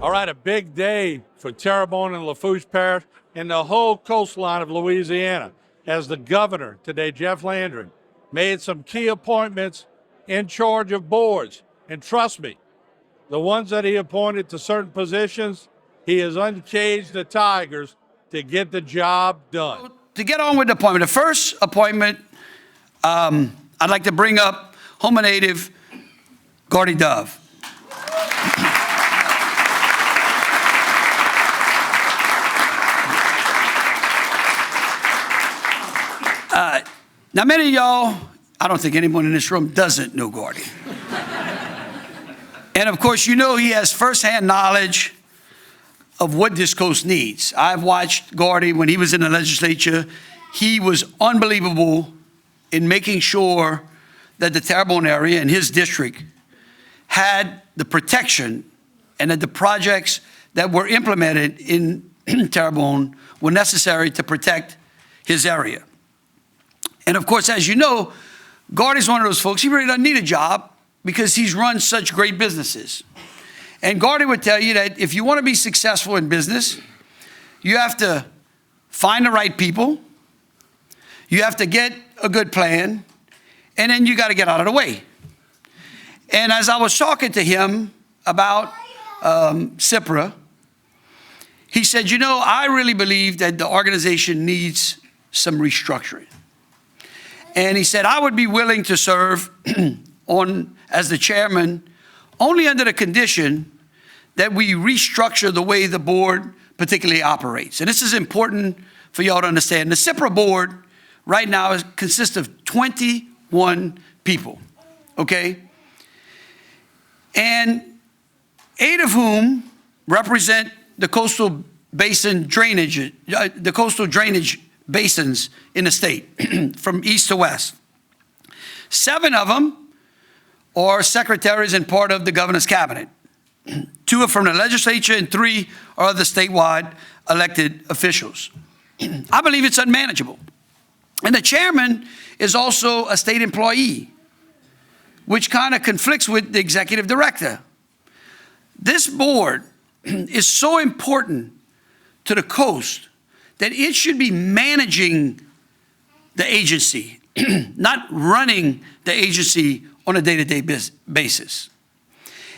All right, a big day for Terrebonne and Lafourche Parish and the whole coastline of Louisiana, as the governor today, Jeff Landry, made some key appointments in charge of boards. And trust me, the ones that he appointed to certain positions, he has uncaged the tigers to get the job done. To get on with the appointment, the first appointment, I'd like to bring up Houma native Gordy Dove. Now, many of y'all, I don't think anyone in this room doesn't know Gordy. And of course, you know he has firsthand knowledge of what this coast needs. I've watched Gordy when he was in the legislature. He was unbelievable in making sure that the Terrebonne area and his district had the protection and that the projects that were implemented in Terrebonne were necessary to protect his area. And of course, as you know, Gordy's one of those folks, he really doesn't need a job because he's run such great businesses. And Gordy would tell you that if you want to be successful in business, you have to find the right people, you have to get a good plan, and then you got to get out of the way. And as I was talking to him about CIPRA, he said, you know, I really believe that the organization needs some restructuring. And he said, I would be willing to serve as the chairman only under the condition that we restructure the way the board particularly operates. And this is important for y'all to understand. The CIPRA board right now consists of 21 people, okay? And 8 of whom represent the coastal basin drainage, the coastal drainage basins in the state from east to west. 7 of them are secretaries and part of the governor's cabinet. 2 are from the legislature and 3 are the statewide elected officials. I believe it's unmanageable. And the chairman is also a state employee, which kind of conflicts with the executive director. This board is so important to the coast that it should be managing the agency, not running the agency on a day-to-day basis.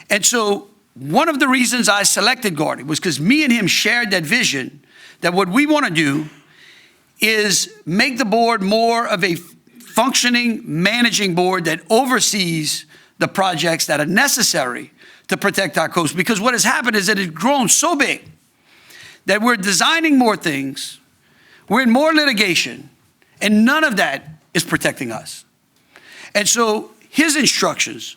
And so one of the reasons I selected Gordy was because me and him shared that vision that what we want to do is make the board more of a functioning, managing board that oversees the projects that are necessary to protect our coast. Because what has happened is that it's grown so big that we're designing more things, we're in more litigation, and none of that is protecting us. And so his instructions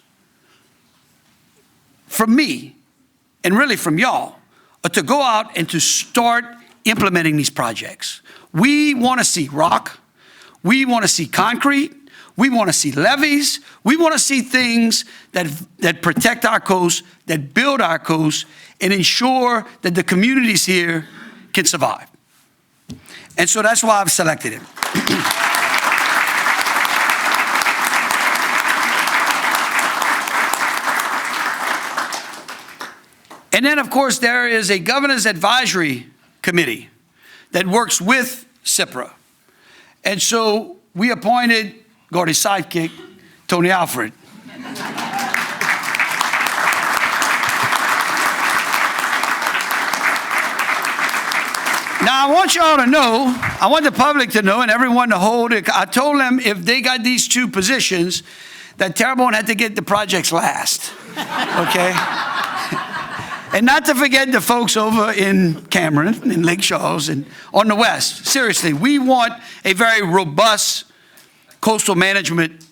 from me, and really from y'all, are to go out and to start implementing these projects. We want to see rock, we want to see concrete, we want to see levees, we want to see things that protect our coast, that build our coast, and ensure that the communities here can survive. And so that's why I've selected him. And then, of course, there is a governor's advisory committee that works with CIPRA. And so we appointed Gordy's sidekick, Tony Alfred. Now, I want y'all to know, I want the public to know and everyone to hold it. I told them if they got these 2 positions, that Terrebonne had to get the projects last, okay? And not to forget the folks over in Cameron, in Lake Charles, and on the west. Seriously, we want a very robust coastal management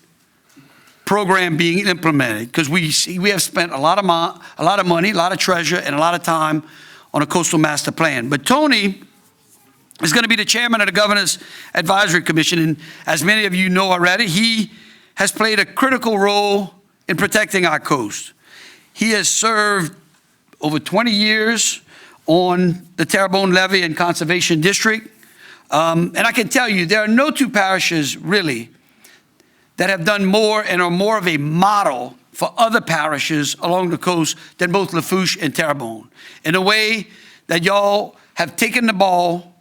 program being implemented because we have spent a lot of money, a lot of treasure, and a lot of time on a coastal master plan. But Tony is going to be the chairman of the Governor's Advisory Commission, and as many of you know already, he has played a critical role in protecting our coast. He has served over 20 years on the Terrebonne Levee and Conservation District. And I can tell you, there are no 2 parishes really that have done more and are more of a model for other parishes along the coast than both Lafourche and Terrebonne, in a way that y'all have taken the ball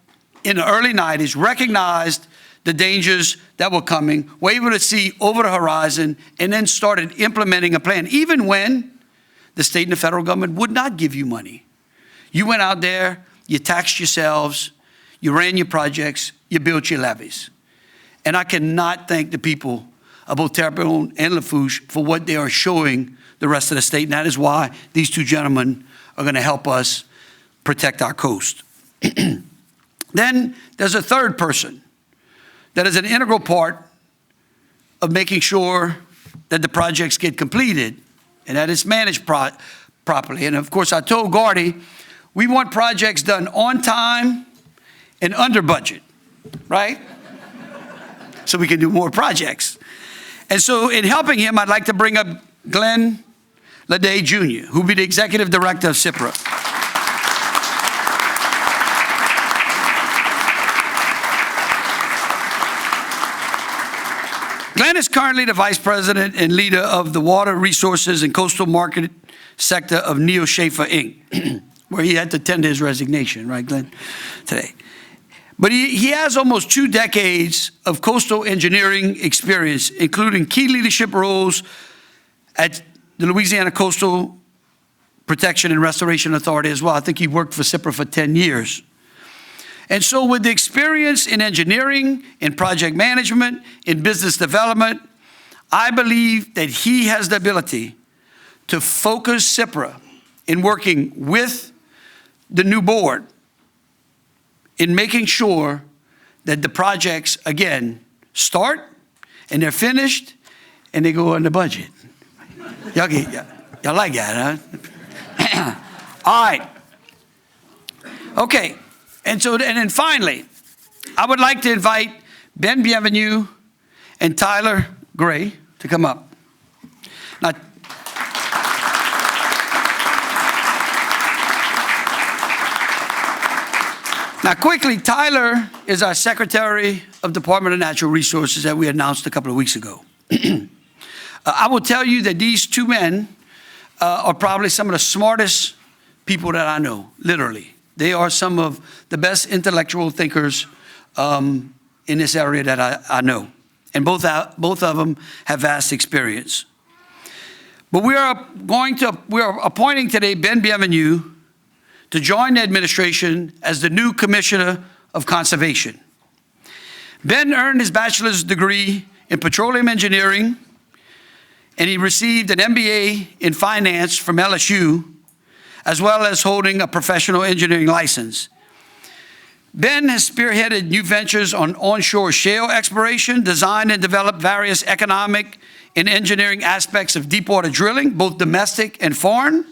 in the early 90s, recognized the dangers that were coming, were able to see over the horizon, and then started implementing a plan, even when the state and the federal government would not give you money. You went out there, you taxed yourselves, you ran your projects, you built your levees. And I cannot thank the people of both Terrebonne and Lafourche for what they are showing the rest of the state, and that is why these two gentlemen are going to help us protect our coast. Then there's a third person that is an integral part of making sure that the projects get completed and that it's managed properly. And of course, I told Gordy, we want projects done on time and under budget, right? So we can do more projects. And so in helping him, I'd like to bring up Glenn Leday Jr., who will be the executive director of CIPRA. Glenn is currently the vice president and leader of the water resources and coastal market sector of Neil Schaefer, Inc., where he had to tender his resignation, right, Glenn, today. But he has almost 2 decades of coastal engineering experience, including key leadership roles at the Louisiana Coastal Protection and Restoration Authority as well. I think he worked for CIPRA for 10 years. And so with the experience in engineering, in project management, in business development, I believe that he has the ability to focus CIPRA in working with the new board in making sure that the projects, again, start and they're finished and they go under budget. Y'all like that, huh? All right. Okay. And then finally, I would like to invite Ben Bienvenu and Tyler Gray to come up. Now, quickly, Tyler is our Secretary of Department of Natural Resources that we announced a couple of weeks ago. I will tell you that these two men are probably some of the smartest people that I know, literally. They are some of the best intellectual thinkers in this area that I know. And both of them have vast experience. But we are appointing today Ben Bienvenu to join the administration as the new Commissioner of Conservation. Ben earned his bachelor's degree in petroleum engineering, and he received an MBA in finance from LSU, as well as holding a professional engineering license. Ben has spearheaded new ventures on onshore shale exploration, designed and developed various economic and engineering aspects of deepwater drilling, both domestic and foreign.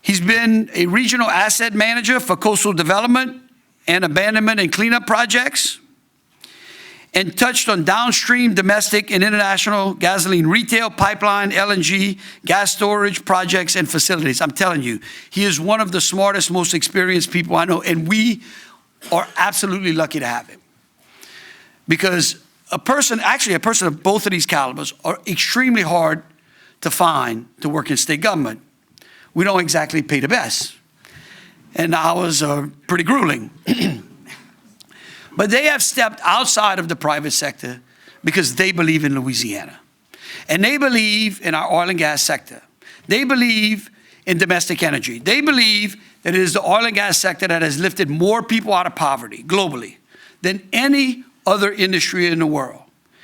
He's been a regional asset manager for coastal development and abandonment and cleanup projects, and touched on downstream domestic and international gasoline retail, pipeline, LNG, gas storage projects and facilities. I'm telling you, he is one of the smartest, most experienced people I know, and we are absolutely lucky to have him. Because a person of both of these calibers are extremely hard to find to work in state government. We don't exactly pay the best, and the hours are pretty grueling. But they have stepped outside of the private sector because they believe in Louisiana. And they believe in our oil and gas sector. They believe in domestic energy. They believe that it is the oil and gas sector that has lifted more people out of poverty globally than any other industry in the world.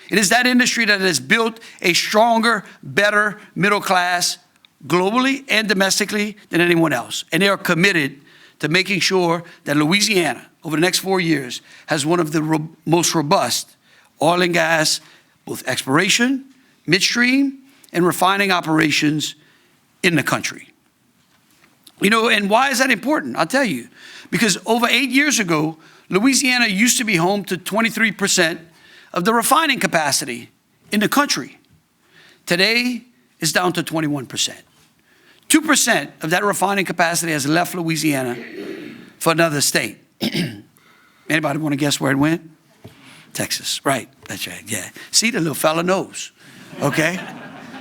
It is that industry that has built a stronger, better middle class globally and domestically than anyone else. And they are committed to making sure that Louisiana, over the next 4 years, has one of the most robust oil and gas, both exploration, midstream, and refining operations in the country. You know, and why is that important? I'll tell you. Because over 8 years ago, Louisiana used to be home to 23% of the refining capacity in the country. Today, it's down to 21%. 2% of that refining capacity has left Louisiana for another state. Anybody want to guess where it went? Texas, right, that's right, yeah. See, the little fella knows, okay?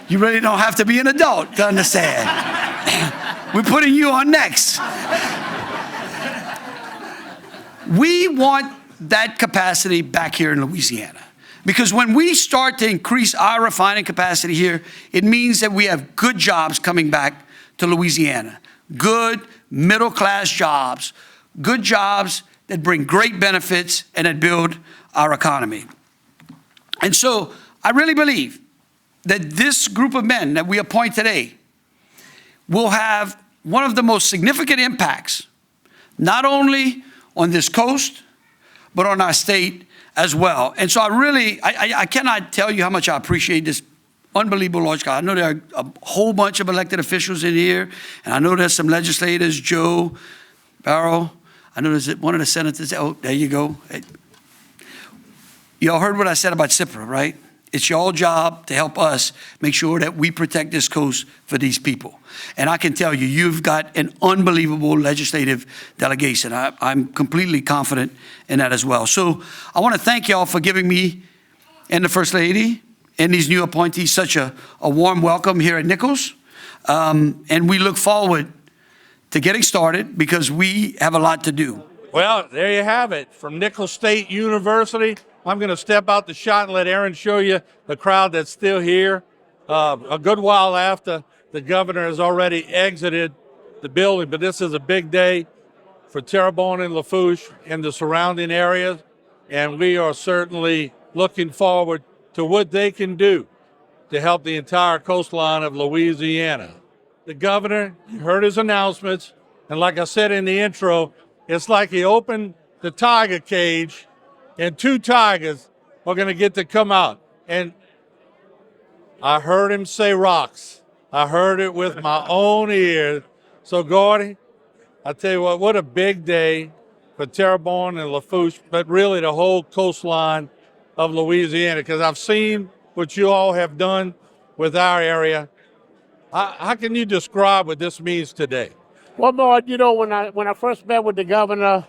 You really don't have to be an adult to understand. We're putting you on next. We want that capacity back here in Louisiana. Because when we start to increase our refining capacity here, it means that we have good jobs coming back to Louisiana. Good middle-class jobs. Good jobs that bring great benefits and that build our economy. And so I really believe that this group of men that we appoint today will have one of the most significant impacts, not only on this coast, but on our state as well. And so I cannot tell you how much I appreciate this unbelievable large crowd. I know there are a whole bunch of elected officials in here, and I know there's some legislators, Joe Barrow. I know there's one of the senators. Oh, there you go. Y'all heard what I said about CIPRA, right? It's your job to help us make sure that we protect this coast for these people. And I can tell you, you've got an unbelievable legislative delegation. I'm completely confident in that as well. So I want to thank y'all for giving me and the First Lady and these new appointees such a warm welcome here at Nicholls. And we look forward to getting started because we have a lot to do. Well, there you have it. From Nicholls State University, I'm going to step out the shot and let Aaron show you the crowd that's still here. A good while after the governor has already exited the building, but this is a big day for Terrebonne and Lafourche and the surrounding areas, and we are certainly looking forward to what they can do to help the entire coastline of Louisiana. The governor, you heard his announcements, and like I said in the intro, it's like he opened the tiger cage and two tigers are going to get to come out. And I heard him say rocks. I heard it with my own ears. So, Gordy, I tell you what a big day for Terrebonne and Lafourche, but really the whole coastline of Louisiana, because I've seen what you all have done with our area. How can you describe what this means today? Well, Lord, you know, when I first met with the governor,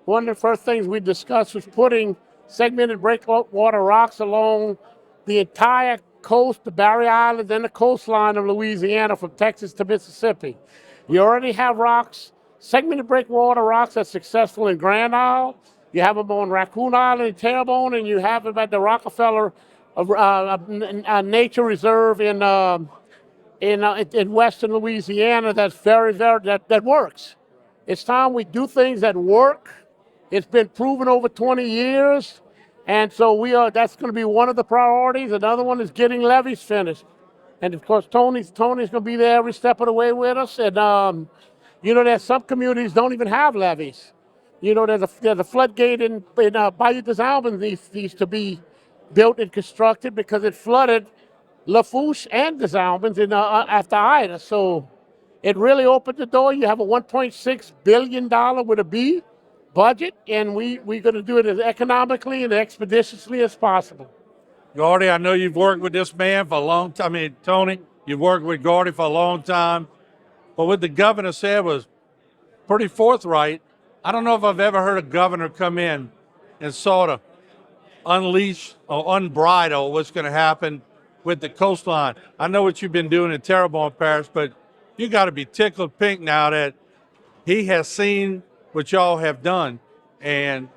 one of the first things we discussed was putting segmented breakwater rocks along the entire coast, the Barrier Islands, and the coastline of Louisiana from Texas to Mississippi. You already have rocks, segmented breakwater rocks that's successful in Grand Isle. You have them on Raccoon Island and Terrebonne, and you have them at the Rockefeller Nature Reserve in western Louisiana. That's that works. It's time we do things that work. It's been proven over 20 years, and so that's going to be one of the priorities. Another one is getting levees finished. And of course, Tony's going to be there every step of the way with us. And, you know, there's some communities don't even have levees. You know, there's a floodgate in Bayou des Albans needs to be built and constructed because it flooded Lafourche and des Albans after Ida. So it really opened the door. You have a $1.6 billion with a B budget, and we're going to do it as economically and expeditiously as possible. Gordy, I know you've worked with this man for a long time. I mean, Tony, you've worked with Gordy for a long time. But what the governor said was pretty forthright. I don't know if I've ever heard a governor come in and sort of unleash or unbridle what's going to happen with the coastline. I know what you've been doing in Terrebonne Parish, but you got to be tickled pink now that he has seen what y'all have done, and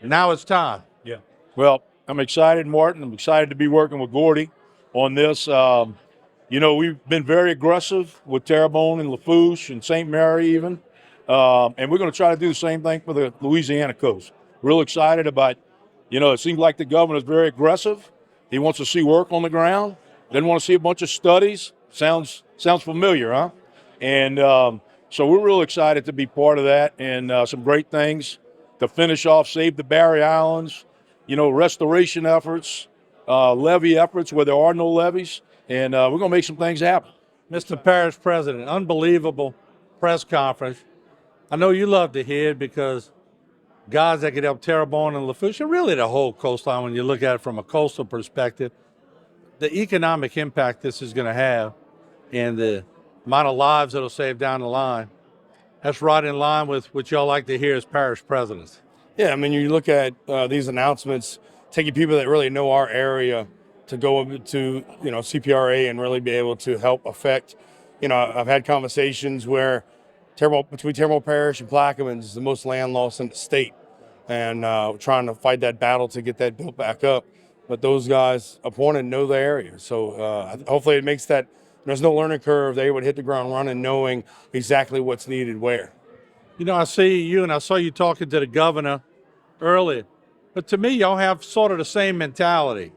now it's time. Yeah. Well, I'm excited, Martin. I'm excited to be working with Gordy on this. You know, we've been very aggressive with Terrebonne and Lafourche and St. Mary even, and we're going to try to do the same thing for the Louisiana coast. Real excited about, you know, it seems like the governor's very aggressive. He wants to see work on the ground. Doesn't want to see a bunch of studies. Sounds familiar, huh? And so we're real excited to be part of that, and some great things to finish off, save the Barrier Islands, you know, restoration efforts, levee efforts where there are no levees, and we're going to make some things happen. Mr. Parish President, unbelievable press conference. I know you love to hear it because guys that get up Terrebonne and Lafourche, and really the whole coastline when you look at it from a coastal perspective, the economic impact this is going to have and the amount of lives it'll save down the line, that's right in line with what y'all like to hear as parish presidents. Yeah, I mean, you look at these announcements, taking people that really know our area to go over to, CPRA and really be able to help affect. I've had conversations where between Terrebonne Parish and Plaquemines is the most land loss in the state, and trying to fight that battle to get that built back up. But those guys appointed know the area, so hopefully it makes that there's no learning curve. They would hit the ground running, knowing exactly what's needed where. I see you, and I saw you talking to the governor earlier. But to me, y'all have sort of the same mentality.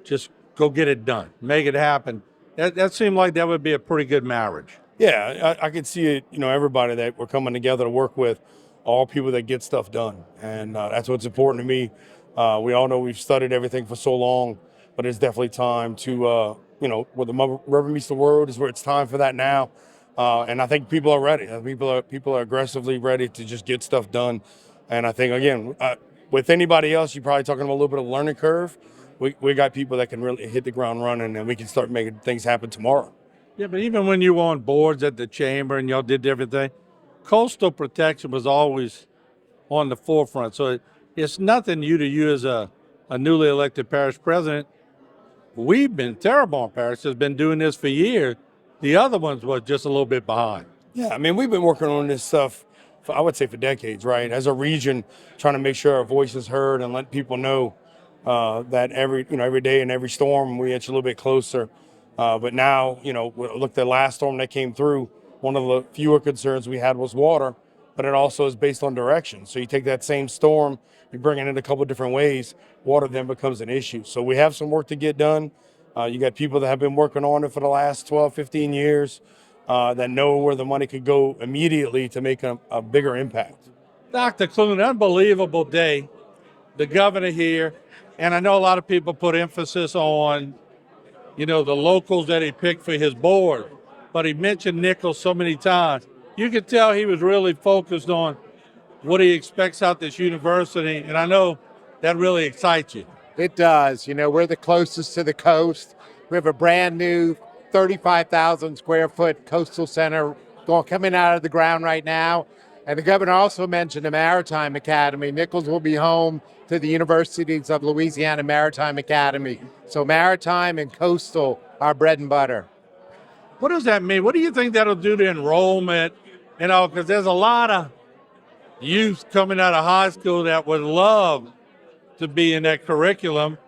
Just go get it done, make it happen. That seemed like that would be a pretty good marriage. Yeah, I could see it. Everybody that we're coming together to work with, all people that get stuff done, and that's what's important to me. We all know we've studied everything for so long, but it's definitely time to, where the rubber meets the road is where it's time for that now. And I think people are ready. People are aggressively ready to just get stuff done. And I think, again, with anybody else, you're probably talking about a little bit of learning curve. We got people that can really hit the ground running, and we can start making things happen tomorrow. Yeah, but even when you were on boards at the chamber and y'all did everything, coastal protection was always on the forefront. So it's nothing new to you as a newly elected parish president. Terrebonne Parish has been doing this for years. The other ones were just a little bit behind. Yeah, I mean, we've been working on this stuff, I would say, for decades, right? As a region, trying to make sure our voice is heard and let people know that every day and every storm we inch a little bit closer. But now, look, the last storm that came through, one of the fewer concerns we had was water, but it also is based on direction. So you take that same storm, you bring it in a couple of different ways, water then becomes an issue. So we have some work to get done. You got people that have been working on it for the last 12, 15 years that know where the money could go immediately to make a bigger impact. Dr. Clune, unbelievable day. The governor here, and I know a lot of people put emphasis on, the locals that he picked for his board, but he mentioned Nicholls so many times. You could tell he was really focused on what he expects out this university, and I know that really excites you. It does. We're the closest to the coast. We have a brand new 35,000 square foot coastal center coming out of the ground right now. And the governor also mentioned a maritime academy. Nicholls will be home to the universities of Louisiana Maritime Academy. So maritime and coastal are bread and butter. What does that mean? What do you think that'll do to enrollment? Because there's a lot of youth coming out of high school that would love to be in that curriculum,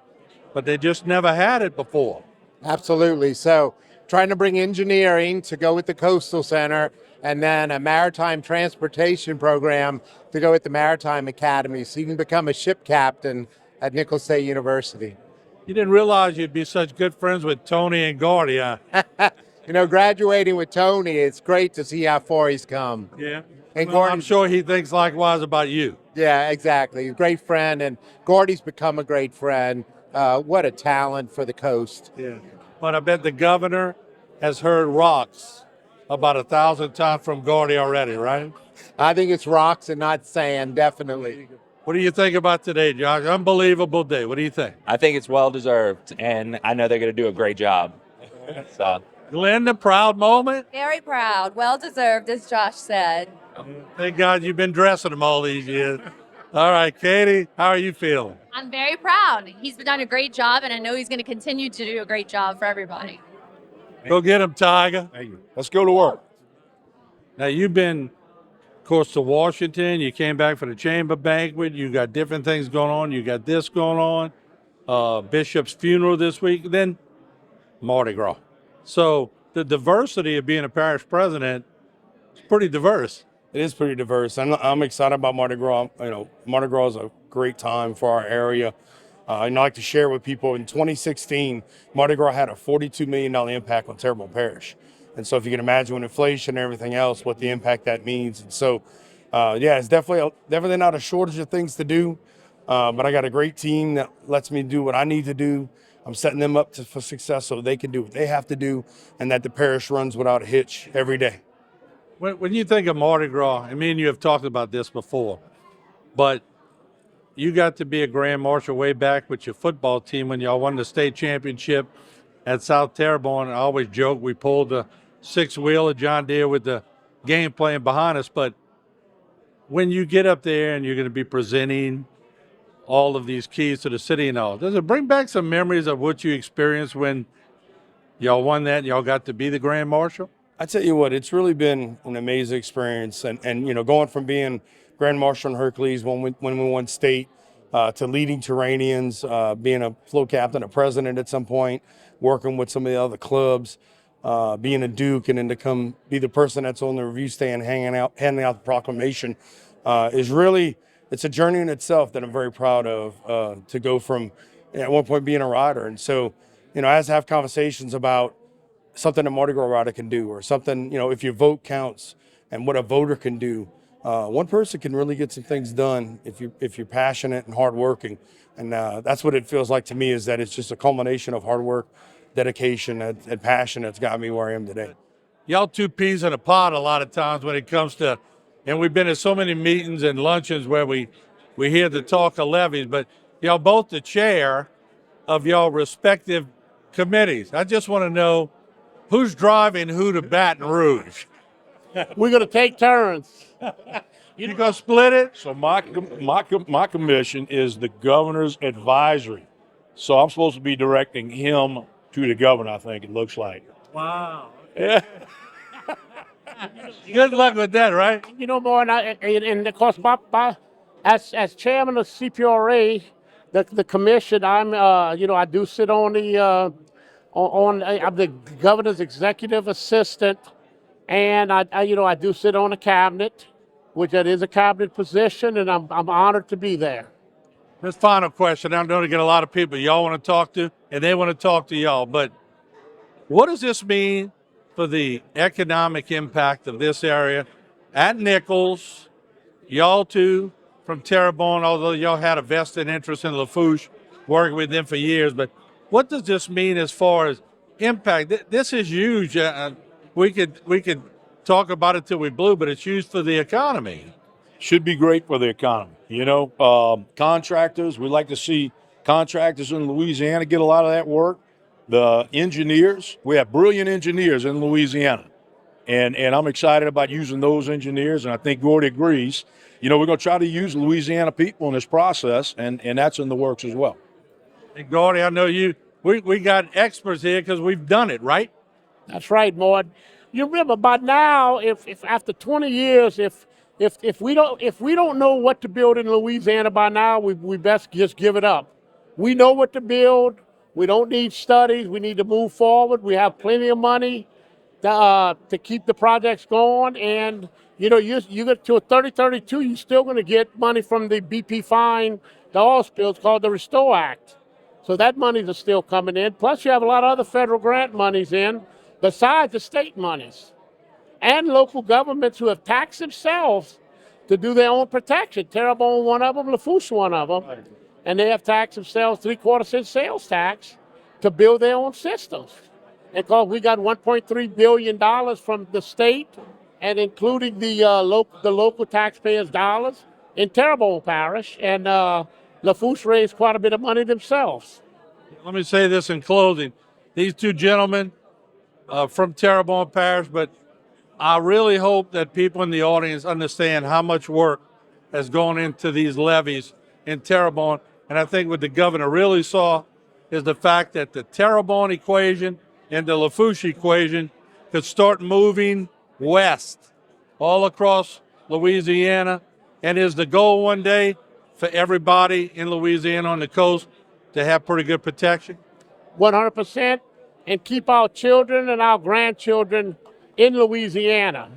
but they just never had it before. Absolutely. So trying to bring engineering to go with the Coastal Center, and then a maritime transportation program to go with the Maritime Academy, so you can become a ship captain at Nicholls State University. You didn't realize you'd be such good friends with Tony and Gordy, huh? Graduating with Tony, it's great to see how far he's come. Yeah. And Well, I'm sure he thinks likewise about you. Yeah, exactly. He's a great friend, and Gordy's become a great friend. What a talent for the coast. Yeah. But I bet the governor has heard rocks about 1,000 times from Gordy already, right? I think it's rocks and not sand, definitely. What do you think about today, Josh? Unbelievable day. What do you think? I think it's well deserved, and I know they're going to do a great job. So, Glenda, proud moment? Very proud. Well deserved, as Josh said. Thank God you've been dressing them all these years. All right, Katie, how are you feeling? I'm very proud. He's done a great job, and I know he's going to continue to do a great job for everybody. Go get him, Tiger. Thank you. Let's go to work. Now, you've been, of course, to Washington. You came back for the chamber banquet. You got different things going on. You got this going on. Bishop's funeral this week. Then Mardi Gras. So the diversity of being a parish president is pretty diverse. It is pretty diverse. I'm excited about Mardi Gras. Mardi Gras is a great time for our area. I'd like to share with people, in 2016, Mardi Gras had a $42 million impact on Terrebonne Parish. And so if you can imagine with inflation and everything else, what the impact that means. And so, it's definitely not a shortage of things to do, but I got a great team that lets me do what I need to do. I'm setting them up for success so they can do what they have to do, and that the parish runs without a hitch every day. When you think of Mardi Gras, and me and you have talked about this before, but you got to be a grand marshal way back with your football team when y'all won the state championship at South Terrebonne. I always joke we pulled the six-wheel of John Deere with the game plan behind us. But when you get up there and you're going to be presenting all of these keys to the city and all. Does it bring back some memories of what you experienced when y'all won that and y'all got to be the Grand Marshal? I tell you what, it's really been an amazing experience, and going from being Grand Marshal in Hercules when we won state, to leading Terranians, being a float captain, a president at some point, working with some of the other clubs, being a Duke, and then to come be the person that's on the review stand, handing out the proclamation, is really, it's a journey in itself that I'm very proud of, to go from at one point being a rider. And so, as I have conversations about something a Mardi Gras rider can do, or something, if your vote counts and what a voter can do. One person can really get some things done if you're passionate and hardworking, and that's what it feels like to me. Is that it's just a culmination of hard work, dedication, and passion that's got me where I am today. Y'all two peas in a pod a lot of times when it comes to, and we've been at so many meetings and luncheons where we hear the talk of levies, but y'all both the chair of y'all respective committees. I just want to know who's driving who to Baton Rouge. We're going to take turns. You gonna split it? So my commission is the governor's advisory. So I'm supposed to be directing him to the governor, I think it looks like. Wow. Yeah. Good luck with that, right? More, and of course, as chairman of CPRA, the commission, I do sit on I'm the governor's executive assistant, and I do sit on the cabinet, which that is a cabinet position, and I'm honored to be there. This final question, I'm going to get a lot of people y'all want to talk to, and they want to talk to y'all, but what does this mean for the economic impact of this area at Nicholls? Y'all two from Terrebonne, although y'all had a vested interest in Lafourche, working with them for years, but what does this mean as far as impact? This is huge. We could talk about it till we blue, but it's huge for the economy. Should be great for the economy. Contractors, we like to see contractors in Louisiana get a lot of that work. The engineers, we have brilliant engineers in Louisiana. And I'm excited about using those engineers, and I think Gordy agrees. We're going to try to use Louisiana people in this process, and that's in the works as well. Hey, Gordy, I know we got experts here because we've done it, right? That's right, Maud. You remember by now, if after 20 years, if we don't know what to build in Louisiana by now, we best just give it up. We know what to build. We don't need studies. We need to move forward. We have plenty of money to keep the projects going. And you get to a 3032, you're still going to get money from the BP fine, the oil spills called the Restore Act. So that money's is still coming in. Plus, you have a lot of other federal grant monies in, besides the state monies. And local governments who have taxed themselves to do their own protection. Terrebonne, one of them, Lafourche, one of them. And they have taxed themselves 3/4 cent sales tax to build their own systems. And because we got $1.3 billion from the state, and including the local taxpayers' dollars in Terrebonne Parish, and Lafourche raised quite a bit of money themselves. Let me say this in closing. These two gentlemen from Terrebonne Parish, but I really hope that people in the audience understand how much work has gone into these levees in Terrebonne. And I think what the governor really saw is the fact that the Terrebonne equation and the Lafourche equation could start moving west all across Louisiana, and is the goal one day for everybody in Louisiana on the coast to have pretty good protection? 100%, and keep our children and our grandchildren in Louisiana.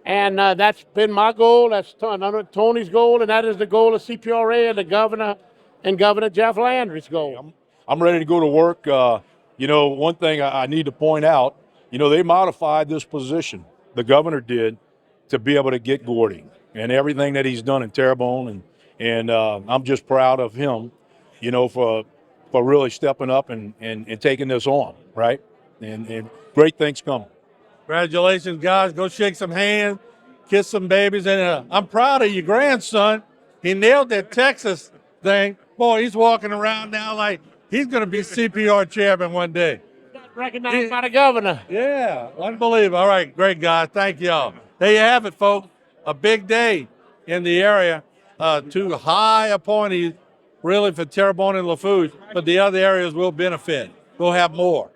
And that's been my goal, that's Tony's goal, and that is the goal of CPRA and the governor and Governor Jeff Landry's goal. I'm ready to go to work. One thing I need to point out, they modified this position, the governor did, to be able to get Gordy and everything that he's done in Terrebonne. And I'm just proud of him, for really stepping up and taking this on, right? And great things coming. Congratulations, guys. Go shake some hands, kiss some babies. And I'm proud of your grandson. He nailed that Texas thing. Boy, he's walking around now like he's going to be CPR chairman one day. Recognized by the governor. Yeah, unbelievable. All right, great, guys. Thank y'all. There you have it, folks. A big day in the area. Two high appointees really for Terrebonne and Lafourche, but the other areas will benefit. We'll have more.